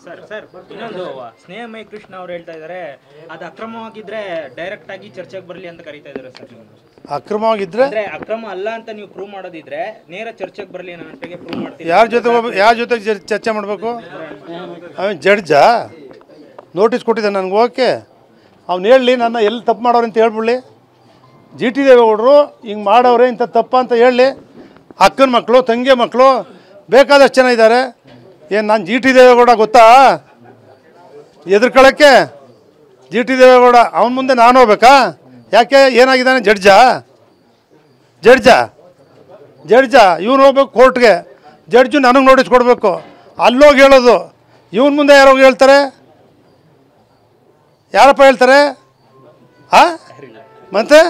Sir sir ಇನ್ನೊಂದು ಸ್ನೇಹಮಯ ಕೃಷ್ಣ ಅವ್ರು ಹೇಳ್ತಾ ಇದ್ದಾರೆ ಅದು ಅಕ್ರಮವಾಗಿದ್ರೆ ಡೈರೆಕ್ಟ್ ಆಗಿ ಚರ್ಚೆಗೆ ಬರಲಿ ಅಂತ ಕರೀತಾ ಇದ್ದಾರೆ ಸರ್. ಅಕ್ರಮವಾಗಿದ್ರೆ ಅಂದ್ರೆ ಅಕ್ರಮ ಅಲ್ಲ ಅಂತ ನೀವು ಪ್ರೂವ್ ಮಾಡೋದಿದ್ರೆ ನೇರ ಚರ್ಚೆಗೆ ಬರಲಿ ನನ್ನ ಜೊತೆಗೆ ಪ್ರೂವ್ ಮಾಡ್ತೀವಿ. ಯಾರ ಜೊತೆ ಚರ್ಚೆ ಮಾಡಬೇಕು? ಅವನು ಜಡ್ಜಾ ನೋಟಿಸ್ ಕೊಟ್ಟಿದ್ದೆ ನನಗೆ, ಓಕೆ ಅವ್ನು ಹೇಳಲಿ ನನ್ನ ಎಲ್ಲಿ ತಪ್ಪು ಮಾಡೋರು ಅಂತ ಹೇಳ್ಬಿಡ್ಲಿ. ಜಿ ಟಿ ದೇವೇಗೌಡರು ಹಿಂಗೆ ಮಾಡೋರೆ ಇಂಥ ತಪ್ಪ ಅಂತ ಹೇಳಲಿ. ಅಕ್ಕನ ಮಕ್ಕಳು ತಂಗಿ ಮಕ್ಕಳು ಬೇಕಾದಷ್ಟು ಜನ ಇದ್ದಾರೆ. ಏನು ನಾನು ಜಿ ಟಿ ದೇವೇಗೌಡ ಗೊತ್ತಾ ಎದುರ್ಕೊಳ್ಳೋಕ್ಕೆ? ಜಿ ಟಿ ದೇವೇಗೌಡ ಅವನ ಮುಂದೆ ನಾನು ಹೋಗ್ಬೇಕಾ? ಯಾಕೆ ಏನಾಗಿದ್ದಾನೆ? ಜಡ್ಜಾ ಇವನು ಹೋಗ್ಬೇಕು ಕೋರ್ಟ್ಗೆ, ಜಡ್ಜು ನನಗೆ ನೋಟಿಸ್ ಕೊಡಬೇಕು. ಅಲ್ಲೋಗಿ ಹೇಳೋದು, ಇವನ ಮುಂದೆ ಯಾರೋಗಿ ಹೇಳ್ತಾರೆ? ಯಾರಪ್ಪ ಹೇಳ್ತಾರೆ? ಹಾಂ ಮತ್ತೆ